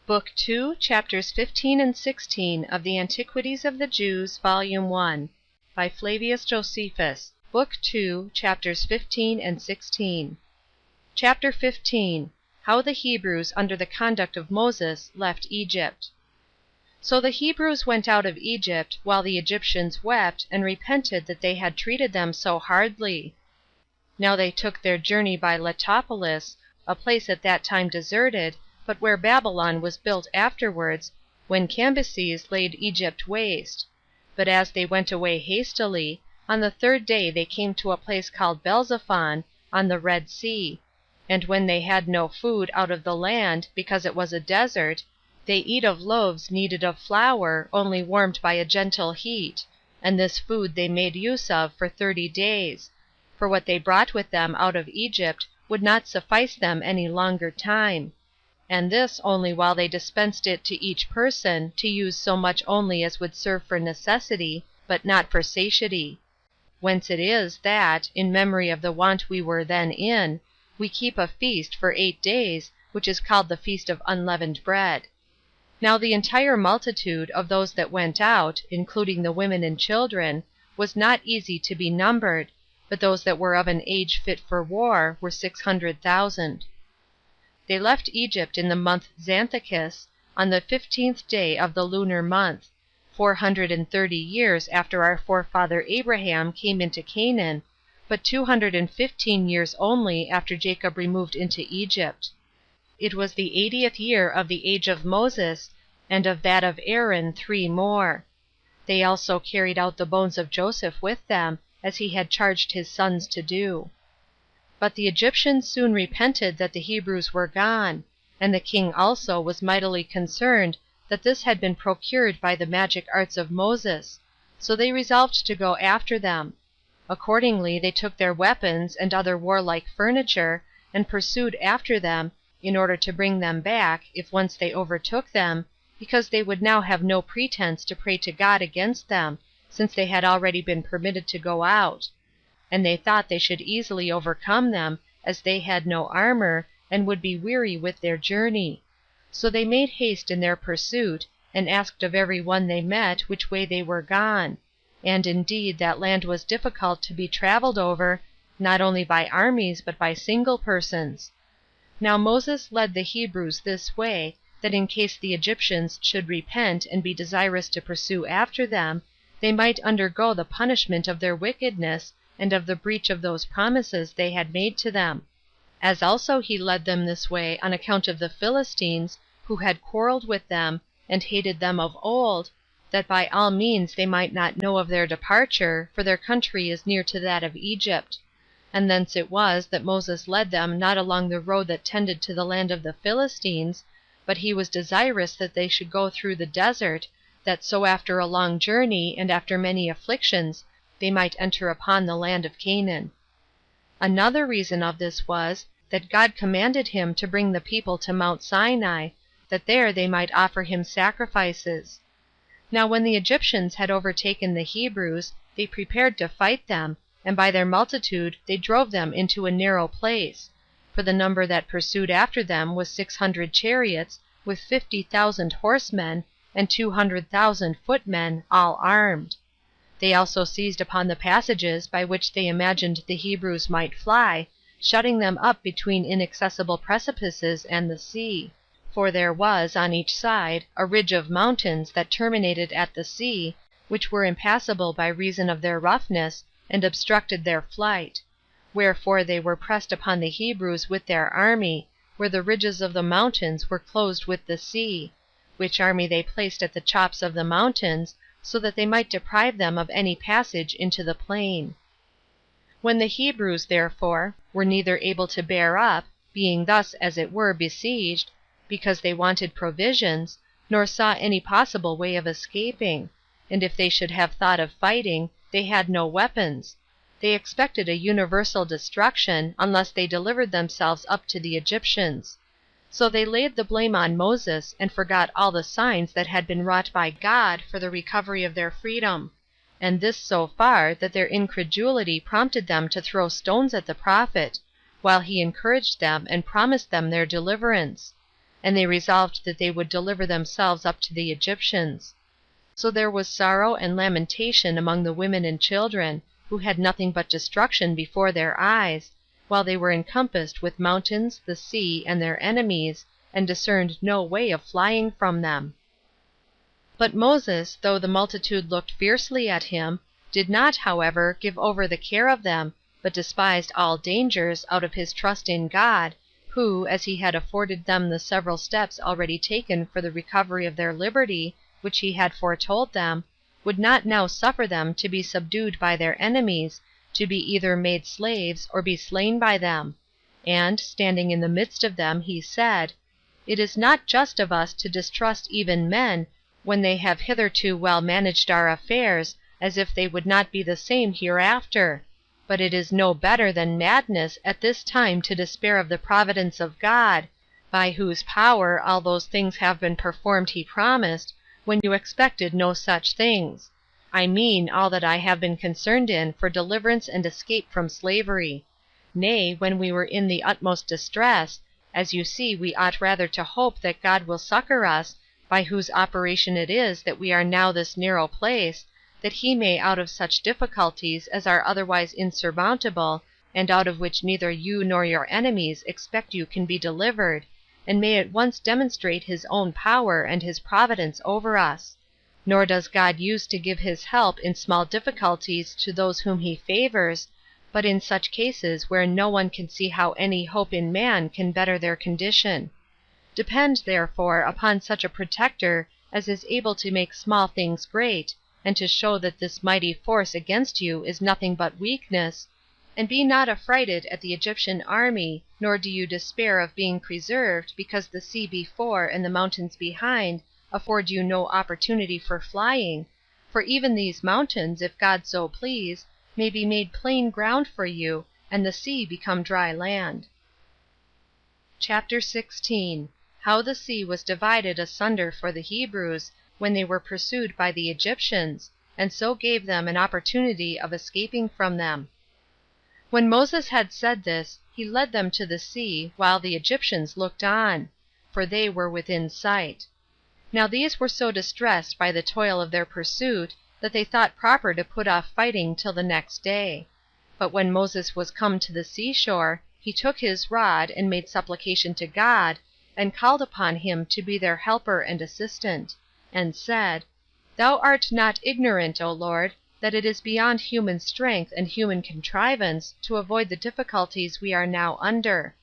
Book 2, Chapters 15 and 16 of the Antiquities of the Jews, Volume 1, by Flavius Josephus. Book 2, Chapters 15 and 16. Chapter 15. How the Hebrews, under the conduct of Moses, left Egypt. So the Hebrews went out of Egypt, while the Egyptians wept, and repented that they had treated them so hardly. Now they took their journey by Letopolis, a place at that time deserted, but where Babylon was built afterwards, when Cambyses laid Egypt waste. But as they went away hastily, on the third day they came to a place called Belzephon, on the Red Sea. And when they had no food out of the land, because it was a desert, they eat of loaves kneaded of flour, only warmed by a gentle heat, and this food they made use of for 30 days, for what they brought with them out of Egypt would not suffice them any longer time, and this only while they dispensed it to each person, to use so much only as would serve for necessity, but not for satiety. Whence it is that, in memory of the want we were then in, we keep a feast for 8 days, which is called the Feast of Unleavened Bread. Now the entire multitude of those that went out, including the women and children, was not easy to be numbered, but those that were of an age fit for war were 600,000. They left Egypt in the month Xanthicus, on the 15th day of the lunar month, 430 years after our forefather Abraham came into Canaan, but 215 years only after Jacob removed into Egypt. It was the 80th year of the age of Moses, and of that of Aaron 3 more. They also carried out the bones of Joseph with them, as he had charged his sons to do. But the Egyptians soon repented that the Hebrews were gone, and the king also was mightily concerned that this had been procured by the magic arts of Moses, so they resolved to go after them. Accordingly they took their weapons and other warlike furniture, and pursued after them, in order to bring them back, if once they overtook them, because they would now have no pretense to pray to God against them, since they had already been permitted to go out. And they thought they should easily overcome them, as they had no armor, and would be weary with their journey. So they made haste in their pursuit, and asked of every one they met which way they were gone. And indeed that land was difficult to be traveled over, not only by armies, but by single persons. Now Moses led the Hebrews this way, that in case the Egyptians should repent and be desirous to pursue after them, they might undergo the punishment of their wickedness, and of the breach of those promises they had made to them. As also he led them this way on account of the Philistines, who had quarreled with them, and hated them of old, that by all means they might not know of their departure, for their country is near to that of Egypt. And thence it was that Moses led them not along the road that tended to the land of the Philistines, but he was desirous that they should go through the desert, that so after a long journey, and after many afflictions, they might enter upon the land of Canaan. Another reason of this was, that God commanded him to bring the people to Mount Sinai, that there they might offer him sacrifices. Now when the Egyptians had overtaken the Hebrews, they prepared to fight them, and by their multitude they drove them into a narrow place, for the number that pursued after them was 600 chariots, with 50,000 horsemen, and 200,000 footmen, all armed. They also seized upon the passages by which they imagined the Hebrews might fly, shutting them up between inaccessible precipices and the sea. For there was, on each side, a ridge of mountains that terminated at the sea, which were impassable by reason of their roughness, and obstructed their flight. Wherefore they were pressed upon the Hebrews with their army, where the ridges of the mountains were closed with the sea, which army they placed at the chops of the mountains, so that they might deprive them of any passage into the plain. When the Hebrews, therefore, were neither able to bear up, being thus, as it were, besieged, because they wanted provisions, nor saw any possible way of escaping, and if they should have thought of fighting, they had no weapons, they expected a universal destruction, unless they delivered themselves up to the Egyptians. So they laid the blame on Moses, and forgot all the signs that had been wrought by God for the recovery of their freedom, and this so far that their incredulity prompted them to throw stones at the prophet, while he encouraged them and promised them their deliverance. and they resolved that they would deliver themselves up to the Egyptians. So there was sorrow and lamentation among the women and children, who had nothing but destruction before their eyes, while they were encompassed with mountains, the sea, and their enemies, and discerned no way of flying from them. But Moses, though the multitude looked fiercely at him, did not, however, give over the care of them, but despised all dangers, out of his trust in God, who, as he had afforded them the several steps already taken for the recovery of their liberty, which he had foretold them, would not now suffer them to be subdued by their enemies, to be either made slaves, or be slain by them. And, standing in the midst of them, he said, It is not just of us to distrust even men, when they have hitherto well managed our affairs, as if they would not be the same hereafter. But it is no better than madness at this time to despair of the providence of God, by whose power all those things have been performed he promised, when you expected no such things. I mean all that I have been concerned in for deliverance and escape from slavery. Nay, when we were in the utmost distress, as you see we ought rather to hope that God will succor us, by whose operation it is that we are now this narrow place, that he may out of such difficulties as are otherwise insurmountable, and out of which neither you nor your enemies expect you can be delivered, and may at once demonstrate his own power and his providence over us. Nor does God use to give his help in small difficulties to those whom he favors, but in such cases where no one can see how any hope in man can better their condition. Depend, therefore, upon such a protector as is able to make small things great, and to show that this mighty force against you is nothing but weakness, and be not affrighted at the Egyptian army, nor do you despair of being preserved, because the sea before and the mountains behind afford you no opportunity for flying, for even these mountains, if God so please, may be made plain ground for you, and the sea become dry land. Chapter 16. How the sea was divided asunder for the Hebrews, when they were pursued by the Egyptians, and so gave them an opportunity of escaping from them. When Moses had said this, he led them to the sea, while the Egyptians looked on, for they were within sight. Now these were so distressed by the toil of their pursuit, that they thought proper to put off fighting till the next day. But when Moses was come to the seashore, he took his rod, and made supplication to God, and called upon him to be their helper and assistant, and said, Thou art not ignorant, O Lord, that it is beyond human strength and human contrivance to avoid the difficulties we are now under;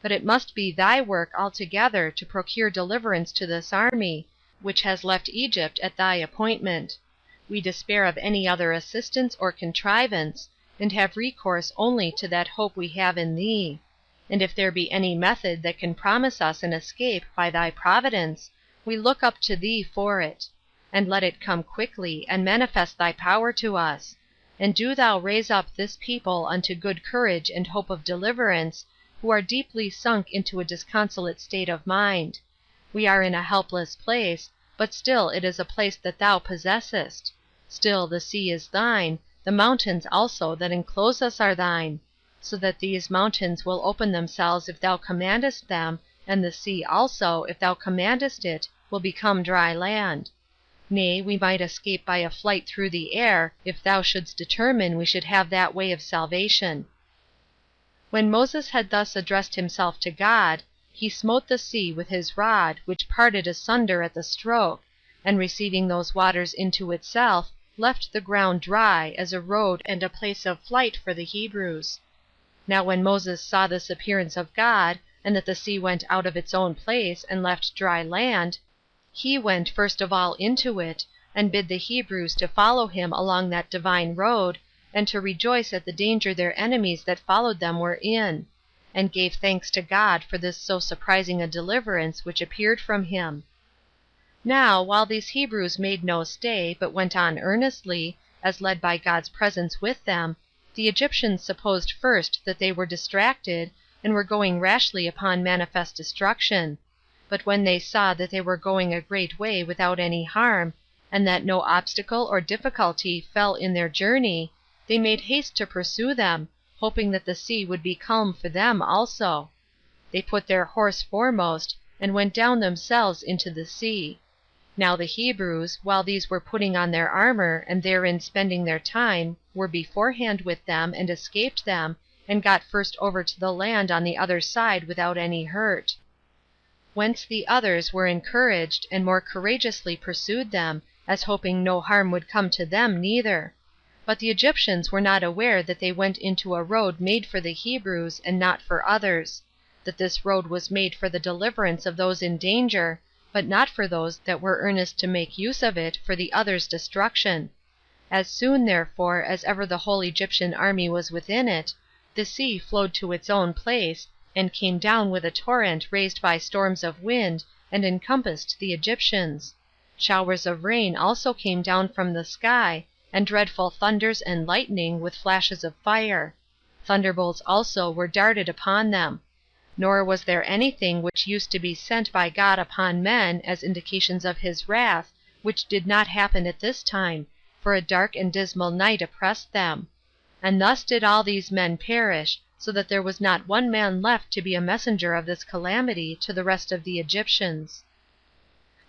but it must be thy work altogether to procure deliverance to this army, which has left Egypt at thy appointment. We despair of any other assistance or contrivance, and have recourse only to that hope we have in thee. And if there be any method that can promise us an escape by thy providence, we look up to thee for it. And let it come quickly, and manifest thy power to us. And do thou raise up this people unto good courage and hope of deliverance, who are deeply sunk into a disconsolate state of mind. We are in a helpless place, but still it is a place that thou possessest. Still the sea is thine, the mountains also that enclose us are thine, so that these mountains will open themselves if thou commandest them, and the sea also, if thou commandest it, will become dry land. Nay, we might escape by a flight through the air, if thou shouldst determine we should have that way of salvation. When Moses had thus addressed himself to God, he smote the sea with his rod, which parted asunder at the stroke, and receiving those waters into itself, left the ground dry, as a road and a place of flight for the Hebrews. Now when Moses saw this appearance of God, and that the sea went out of its own place, and left dry land, he went first of all into it, and bid the Hebrews to follow him along that divine road, and to rejoice at the danger their enemies that followed them were in, and gave thanks to God for this so surprising a deliverance which appeared from him. Now, while these Hebrews made no stay, but went on earnestly, as led by God's presence with them, the Egyptians supposed first that they were distracted, and were going rashly upon manifest destruction. But when they saw that they were going a great way without any harm, and that no obstacle or difficulty fell in their journey, they made haste to pursue them, hoping that the sea would be calm for them also. They put their horse foremost, and went down themselves into the sea. Now the Hebrews, while these were putting on their armor, and therein spending their time, were beforehand with them, and escaped them, and got first over to the land on the other side without any hurt. Whence the others were encouraged, and more courageously pursued them, as hoping no harm would come to them neither. But the Egyptians were not aware that they went into a road made for the Hebrews, and not for others; that this road was made for the deliverance of those in danger, but not for those that were earnest to make use of it for the others' destruction. As soon, therefore, as ever the whole Egyptian army was within it, the sea flowed to its own place, and came down with a torrent raised by storms of wind, and encompassed the Egyptians. Showers of rain also came down from the sky, and dreadful thunders and lightning, with flashes of fire. Thunderbolts also were darted upon them. Nor was there anything which used to be sent by God upon men as indications of his wrath, which did not happen at this time, for a dark and dismal night oppressed them. And thus did all these men perish, so that there was not one man left to be a messenger of this calamity to the rest of the Egyptians.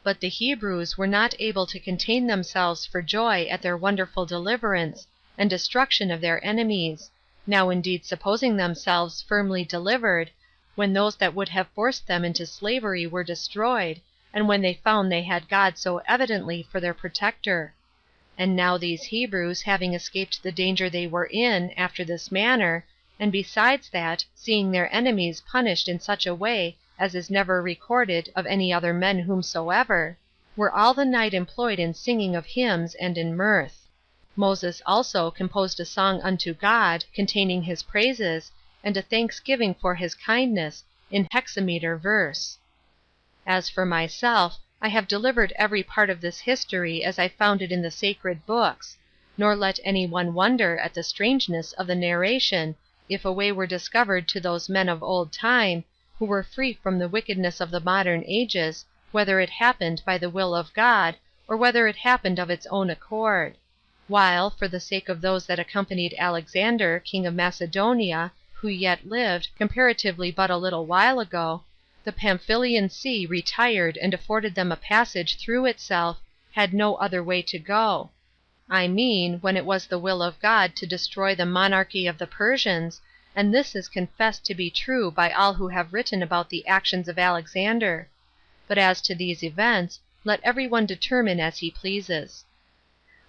But the Hebrews were not able to contain themselves for joy at their wonderful deliverance, and destruction of their enemies, now indeed supposing themselves firmly delivered, when those that would have forced them into slavery were destroyed, and when they found they had God so evidently for their protector. And now these Hebrews, having escaped the danger they were in, after this manner, and besides that, seeing their enemies punished in such a way as is never recorded of any other men whomsoever, were all the night employed in singing of hymns and in mirth. Moses also composed a song unto God, containing his praises, and a thanksgiving for his kindness, in hexameter verse. As for myself, I have delivered every part of this history as I found it in the sacred books, nor let any one wonder at the strangeness of the narration, if a way were discovered to those men of old time, who were free from the wickedness of the modern ages, whether it happened by the will of God, or whether it happened of its own accord; while, for the sake of those that accompanied Alexander, king of Macedonia, who yet lived, comparatively but a little while ago, the Pamphylian sea retired and afforded them a passage through itself, had no other way to go; I mean, when it was the will of God to destroy the monarchy of the Persians, and this is confessed to be true by all who have written about the actions of Alexander. But as to these events, let every one determine as he pleases.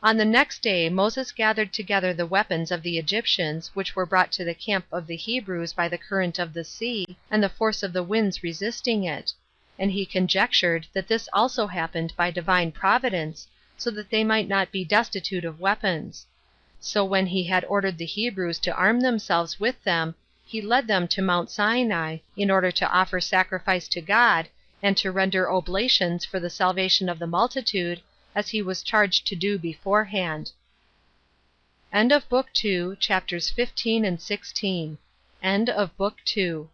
On the next day Moses gathered together the weapons of the Egyptians, which were brought to the camp of the Hebrews by the current of the sea, and the force of the winds resisting it; and he conjectured that this also happened by divine providence, so that they might not be destitute of weapons. So when he had ordered the Hebrews to arm themselves with them, he led them to Mount Sinai, in order to offer sacrifice to God, and to render oblations for the salvation of the multitude, as he was charged to do beforehand. End of Book 2, chapters 15 and 16. End of Book 2.